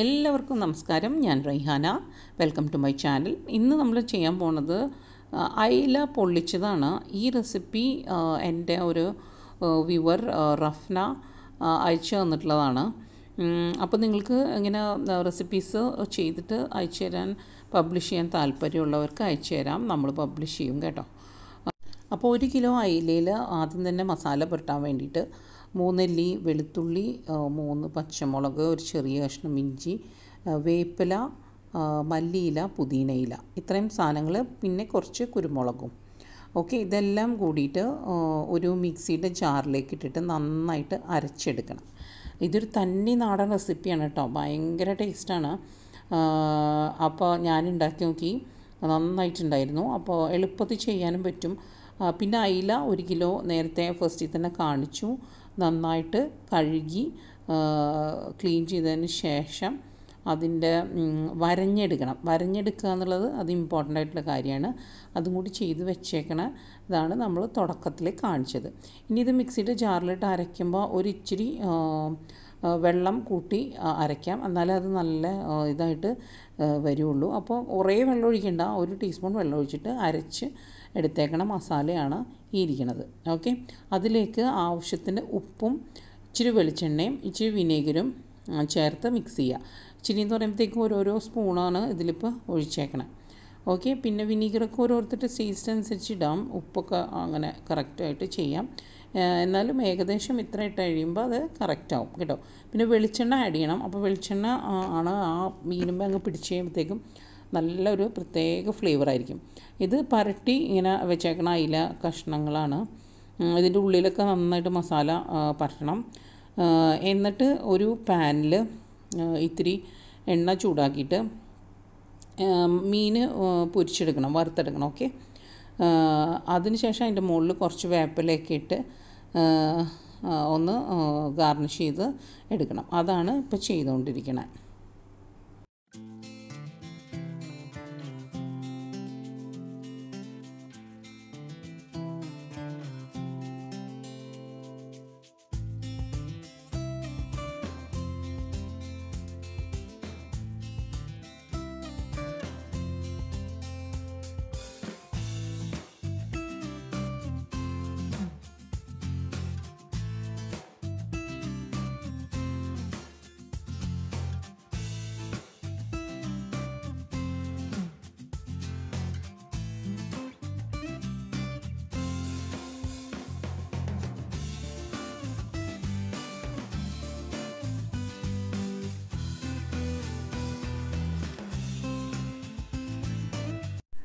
എല്ലാവർക്കും നമസ്കാരം. ഞാൻ Raihana. Welcome to my channel. ഇന്ന് നമ്മൾ ചെയ്യാൻ പോണത് അയില പൊള്ളിച്ചതാണ്. ഈ റെസിപ്പി എൻ്റെ ഒരു വ്യൂവർ റഫ്ന അയച്ചു തന്നിട്ടുള്ളതാണ്. അപ്പോൾ നിങ്ങൾക്ക് ഇങ്ങനെ റെസിപ്പീസ് ചെയ്തിട്ട് അയച്ചു തരാൻ പബ്ലിഷ് ചെയ്യാൻ താല്പര്യമുള്ളവർക്ക് അയച്ചു തരാം. നമ്മൾ പബ്ലിഷ് ചെയ്യും കേട്ടോ. അപ്പോൾ 1 കിലോ അയിലയിൽ ആദ്യം തന്നെ മസാല പുരട്ടാൻ വേണ്ടിയിട്ട് 3 അല്ലി വെളുത്തുള്ളി, 3 പച്ചമുളക്, ഒരു ചെറിയ കഷ്ണം ഇഞ്ചി, വേപ്പില, മല്ലിയില, പുതിനയില, ഇത്രയും സാധനങ്ങൾ, പിന്നെ കുറച്ച് കുരുമുളകും. ഓക്കെ, ഇതെല്ലാം കൂടിയിട്ട് ഒരു മിക്സിയുടെ ജാറിലേക്ക് ഇട്ടിട്ട് നന്നായിട്ട് അരച്ചെടുക്കണം. ഇതൊരു തനി നാടൻ റെസിപ്പിയാണ് കേട്ടോ, ഭയങ്കര ടേസ്റ്റാണ്. അപ്പോൾ ഞാൻ ഉണ്ടാക്കി നോക്കി, നന്നായിട്ടുണ്ടായിരുന്നു. അപ്പോൾ എളുപ്പത്തിൽ ചെയ്യാനും പറ്റും. പിന്നെ അയില 1 കിലോ നേരത്തെ ഫസ്റ്റിൽ തന്നെ കാണിച്ചു. നന്നായിട്ട് കഴുകി ക്ലീൻ ചെയ്തതിന് ശേഷം അതിൻ്റെ വരഞ്ഞെടുക്കുക എന്നുള്ളത് അത് ഇമ്പോർട്ടൻ്റ് ആയിട്ടുള്ള കാര്യമാണ്. അതും കൂടി ചെയ്ത് വെച്ചേക്കണ ഇതാണ് നമ്മൾ തുടക്കത്തിൽ കാണിച്ചത്. ഇനി ഇത് മിക്സിയുടെ ജാറിലിട്ട് അരയ്ക്കുമ്പോൾ ഒരിച്ചിരി വെള്ളം കൂട്ടി അരയ്ക്കാം, എന്നാലേ അത് നല്ല ഇതായിട്ട് വരുള്ളൂ. അപ്പോൾ കുറേ വെള്ളം ഒഴിക്കേണ്ട, 1 ടീസ്പൂൺ വെള്ളം ഒഴിച്ചിട്ട് അരച്ച് എടുത്തേക്കണ മസാലയാണ് ഈ ഇരിക്കുന്നത്. ഓക്കെ, അതിലേക്ക് ആവശ്യത്തിന് ഉപ്പും ഇച്ചിരി വെളിച്ചെണ്ണയും ഇച്ചിരി വിനേഗരും ചേർത്ത് മിക്സ് ചെയ്യുക. ഇച്ചിരി എന്ന് പറയുമ്പോഴത്തേക്കും ഓരോരോ സ്പൂണാണ് ഇതിലിപ്പോൾ ഒഴിച്ചേക്കണം. ഓക്കെ, പിന്നെ വിനീഗറൊക്കെ ഓരോരുത്തരുടെ ടേസ്റ്റ് അനുസരിച്ച് ഇടാം, ഉപ്പൊക്കെ അങ്ങനെ കറക്റ്റായിട്ട് ചെയ്യാം. എന്നാലും ഏകദേശം ഇത്ര ഇട്ട് കഴിയുമ്പോൾ അത് കറക്റ്റാവും കേട്ടോ. പിന്നെ വെളിച്ചെണ്ണ ആഡ് ചെയ്യണം. അപ്പോൾ വെളിച്ചെണ്ണ ആണ് ആ മീനുമ്പോൾ അങ്ങ് പിടിച്ച് കഴിയുമ്പോഴത്തേക്കും നല്ലൊരു പ്രത്യേക ഫ്ലേവറായിരിക്കും. ഇത് പരട്ടി ഇങ്ങനെ വെച്ചേക്കണ അയില കഷ്ണങ്ങളാണ്. ഇതിൻ്റെ ഉള്ളിലൊക്കെ നന്നായിട്ട് മസാല പരട്ടണം. എന്നിട്ട് ഒരു പാനിൽ ഇത്തിരി എണ്ണ ചൂടാക്കിയിട്ട് മീൻ പൊരിച്ചെടുക്കണം, വറുത്തെടുക്കണം. ഓക്കെ, അതിനുശേഷം അതിൻ്റെ മുകളിൽ കുറച്ച് വേപ്പിലയൊക്കെ ഇട്ട് ഒന്ന് ഗാർണിഷ് ചെയ്ത് എടുക്കണം. അതാണ് ഇപ്പോൾ ചെയ്തുകൊണ്ടിരിക്കുന്നത്.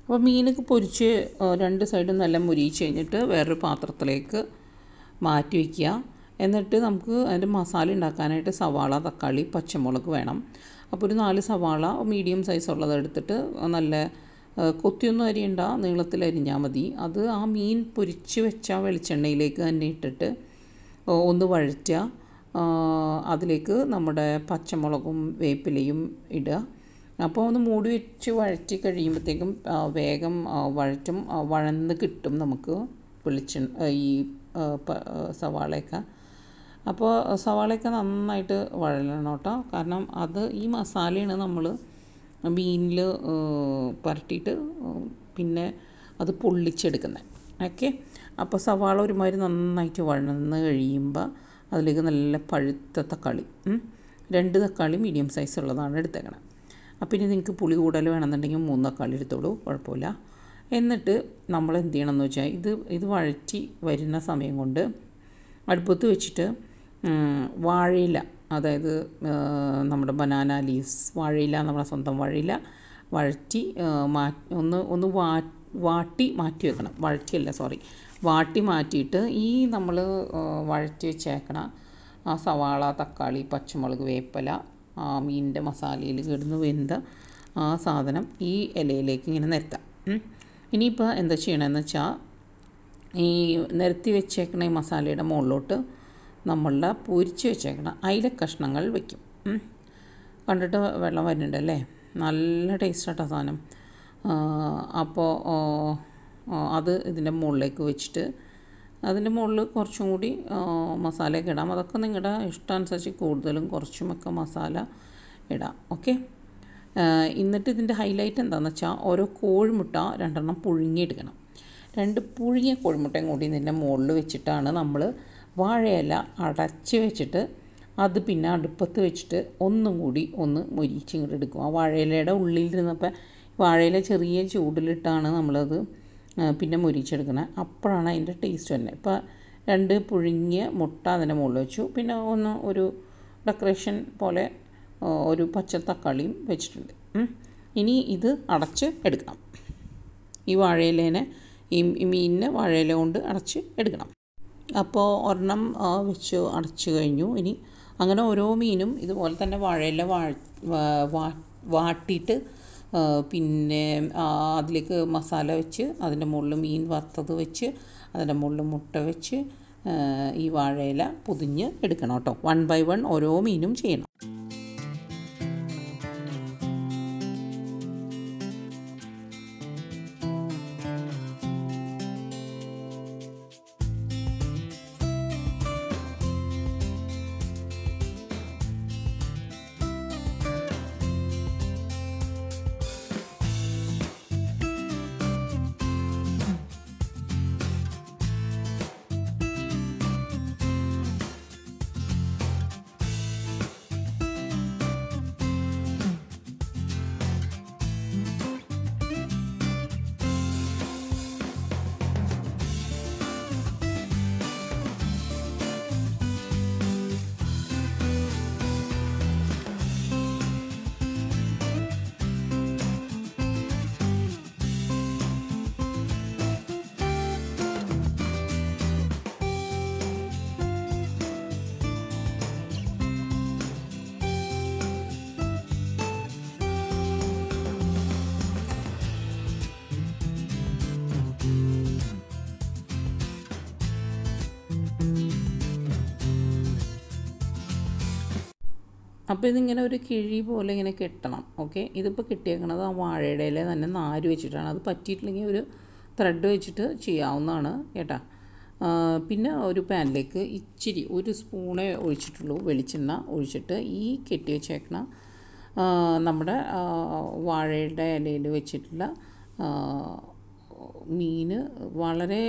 അപ്പോൾ മീനൊക്കെ പൊരിച്ച് 2 സൈഡും നല്ല മുരിയിച്ച് കഴിഞ്ഞിട്ട് വേറൊരു പാത്രത്തിലേക്ക് മാറ്റി വയ്ക്കുക. എന്നിട്ട് നമുക്ക് അതിൻ്റെ മസാല ഉണ്ടാക്കാനായിട്ട് സവാള, തക്കാളി, പച്ചമുളക് വേണം. അപ്പോൾ ഒരു 4 സവാള മീഡിയം സൈസ് ഉള്ളത് എടുത്തിട്ട് നല്ല കൊത്തിയൊന്നും അരിയണ്ട, നീളത്തിൽ അരിഞ്ഞാൽ മതി. അത് ആ മീൻ പൊരിച്ച് വെച്ച വെളിച്ചെണ്ണയിലേക്ക് തന്നെ ഇട്ടിട്ട് ഒന്ന് വഴറ്റുക. അതിലേക്ക് നമ്മുടെ പച്ചമുളകും വേപ്പിലയും ഇടുക. അപ്പോൾ ഒന്ന് മൂടി വെച്ച് വഴറ്റി കഴിയുമ്പോഴത്തേക്കും വേഗം വഴന്ന് കിട്ടും നമുക്ക് ഈ സവാളയൊക്കെ. അപ്പോൾ സവാളയൊക്കെ നന്നായിട്ട് വഴലണം കേട്ടോ, കാരണം അത് ഈ മസാലയാണ് നമ്മൾ മീനിൽ പുരട്ടിയിട്ട് പിന്നെ അത് പൊള്ളിച്ചെടുക്കുന്നത്. ഓക്കെ, അപ്പോൾ സവാള ഒരുമാതിരി നന്നായിട്ട് വഴന്ന് കഴിയുമ്പോൾ അതിലേക്ക് നല്ല പഴുത്ത തക്കാളി, 2 തക്കാളി മീഡിയം സൈസ് ഉള്ളതാണ് എടുത്തേക്കണം. അപ്പോൾ ഇനി നിങ്ങൾക്ക് പുളി കൂടുതൽ വേണമെന്നുണ്ടെങ്കിൽ 3 തക്കാളി എടുത്തോളൂ, കുഴപ്പമില്ല. എന്നിട്ട് നമ്മൾ എന്ത് ചെയ്യണമെന്ന് വെച്ചാൽ ഇത് വഴറ്റി വരുന്ന സമയം കൊണ്ട് അടുപ്പത്ത് വെച്ചിട്ട് വാഴയില, അതായത് നമ്മുടെ ബനാന ലീവ്സ്, വാഴയില, നമ്മുടെ സ്വന്തം വാഴയില വഴറ്റി ഒന്ന് വാട്ടി മാറ്റി വെക്കണം. വാട്ടി മാറ്റിയിട്ട് ഈ നമ്മൾ വഴറ്റി വെച്ചേക്കണ ആ സവാള, തക്കാളി, പച്ചമുളക്, വേപ്പില, ആ മീനിൻ്റെ മസാലയിൽ കിടന്ന് വെന്ത ആ സാധനം ഈ ഇലയിലേക്ക് ഇങ്ങനെ നിരത്താം. ഇനിയിപ്പോൾ എന്താ ചെയ്യണമെന്ന് വെച്ചാൽ ഈ നിരത്തി വെച്ചേക്കണ ഈ മസാലയുടെ മുകളിലോട്ട് നമ്മളുടെ പൊരിച്ച് വെച്ചേക്കണ അയില കഷ്ണങ്ങൾ വയ്ക്കും. കണ്ടിട്ട് വെള്ളം വരുന്നുണ്ടല്ലേ, നല്ല ടേസ്റ്റാട്ടോ സാധനം. അപ്പോൾ അത് ഇതിൻ്റെ മുകളിലേക്ക് വെച്ചിട്ട് അതിൻ്റെ മുകളിൽ കുറച്ചും കൂടി മസാലയൊക്കെ ഇടാം. അതൊക്കെ നിങ്ങളുടെ ഇഷ്ടാനുസരിച്ച് കൂടുതലും കുറച്ചുമൊക്കെ മസാല ഇടാം. ഓക്കെ. എന്നിട്ട് ഇതിൻ്റെ ഹൈലൈറ്റ് എന്താണെന്ന് വെച്ചാൽ ഓരോ കോഴിമുട്ട 2 പുഴുങ്ങിയെടുക്കണം. 2 പുഴുങ്ങിയ കോഴിമുട്ടയും കൂടി ഇതിൻ്റെ മുകളിൽ വെച്ചിട്ടാണ് നമ്മൾ വാഴയില അടച്ച് വെച്ചിട്ട് അത് പിന്നെ അടുപ്പത്ത് വെച്ചിട്ട് ഒന്നും കൂടി ഒന്ന് മൊരിച്ചിങ്ങോട്ട് എടുക്കും. ആ വാഴയിലയുടെ ഉള്ളിലിരുന്നപ്പോൾ വാഴയില ചെറിയ ചൂടിലിട്ടാണ് നമ്മളത് പിന്നെ മൊരിച്ചെടുക്കണത്. അപ്പോഴാണ് അതിൻ്റെ ടേസ്റ്റ് വരുന്നത്. ഇപ്പോൾ 2 പുഴുങ്ങിയ മുട്ട അതിൻ്റെ മുകളിൽ വെച്ചു. പിന്നെ ഒരു ഡെക്കറേഷൻ പോലെ ഒരു പച്ച തക്കാളിയും വെച്ചിട്ടുണ്ട്. ഇനി ഇത് അടച്ച് എടുക്കണം. ഈ വാഴയിലേനെ ഈ മീനിനെ വാഴയില കൊണ്ട് അടച്ച് എടുക്കണം. അപ്പോൾ ഒരെണ്ണം വെച്ച് അടച്ച് കഴിഞ്ഞു. ഇനി അങ്ങനെ ഓരോ മീനും ഇതുപോലെ തന്നെ വാഴയില വാട്ടിയിട്ട് പിന്നെ അതിലേക്ക് മസാല വെച്ച് അതിൻ്റെ മുകളിൽ മീൻ വറുത്തത് വെച്ച് അതിൻ്റെ മുകളിൽ മുട്ട വെച്ച് ഈ വാഴയില പൊതിഞ്ഞ് എടുക്കണം കേട്ടോ. 1 by 1 ഓരോ മീനും ചെയ്യണം. അപ്പോൾ ഇതിങ്ങനെ ഒരു കിഴി പോലെ ഇങ്ങനെ കെട്ടണം. ഓക്കെ. ഇതിപ്പോൾ കിട്ടിയേക്കണത് ആ വാഴയുടെ ഇല തന്നെ നാര് വെച്ചിട്ടാണ്. അത് പറ്റിയിട്ടില്ലെങ്കിൽ ഒരു ത്രെഡ് വെച്ചിട്ട് ചെയ്യാവുന്നതാണ് കേട്ടോ. പിന്നെ ഒരു പാനിലേക്ക് ഇച്ചിരി 1 സ്പൂണേ ഒഴിച്ചിട്ടുള്ളൂ വെളിച്ചെണ്ണ ഒഴിച്ചിട്ട് ഈ കെട്ടി വെച്ചേക്കണ നമ്മുടെ വാഴയുടെ ഇലയിൽ വെച്ചിട്ടുള്ള മീൻ വളരെ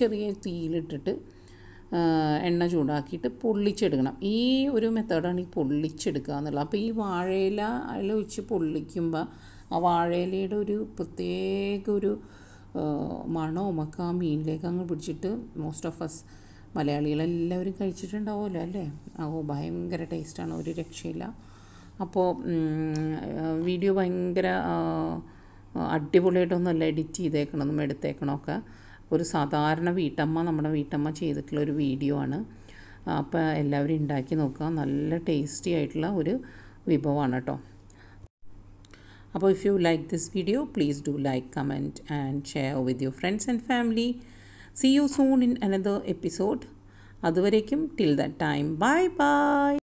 ചെറിയ തീയിലിട്ടിട്ട് എണ്ണ ചൂടാക്കിയിട്ട് പൊള്ളിച്ചെടുക്കണം. ഈ ഒരു മെത്തേഡാണ് ഈ പൊള്ളിച്ചെടുക്കുക എന്നുള്ളത്. അപ്പോൾ ഈ വാഴയില വെച്ച് പൊള്ളിക്കുമ്പോൾ ആ വാഴയിലയുടെ ഒരു പ്രത്യേക ഒരു മണവും ഒക്കെ ആ മീനിലേക്ക് അങ്ങ് പിടിച്ചിട്ട് മോസ്റ്റ് ഓഫ് അസ് മലയാളികളെല്ലാവരും കഴിച്ചിട്ടുണ്ടാവുമല്ലോ അല്ലേ. ഭയങ്കര ടേസ്റ്റാണ്, ഒരു രക്ഷയില്ല. അപ്പോൾ വീഡിയോ ഭയങ്കര അടിപൊളിയായിട്ടൊന്നുമല്ല എഡിറ്റ് ചെയ്തേക്കണമെന്നും എടുത്തേക്കണമൊക്കെ. ഒരു സാധാരണ നമ്മുടെ വീട്ടമ്മ ചെയ്തിട്ടുള്ളൊരു വീഡിയോ ആണ്. അപ്പോൾ എല്ലാവരും ഉണ്ടാക്കി നോക്കുക. നല്ല ടേസ്റ്റി ആയിട്ടുള്ള ഒരു വിഭവമാണ് കേട്ടോ. അപ്പോൾ if you like this video please do like, comment and share with your friends and family. See you soon in another episode. അതുവരേക്കും till that time, bye bye.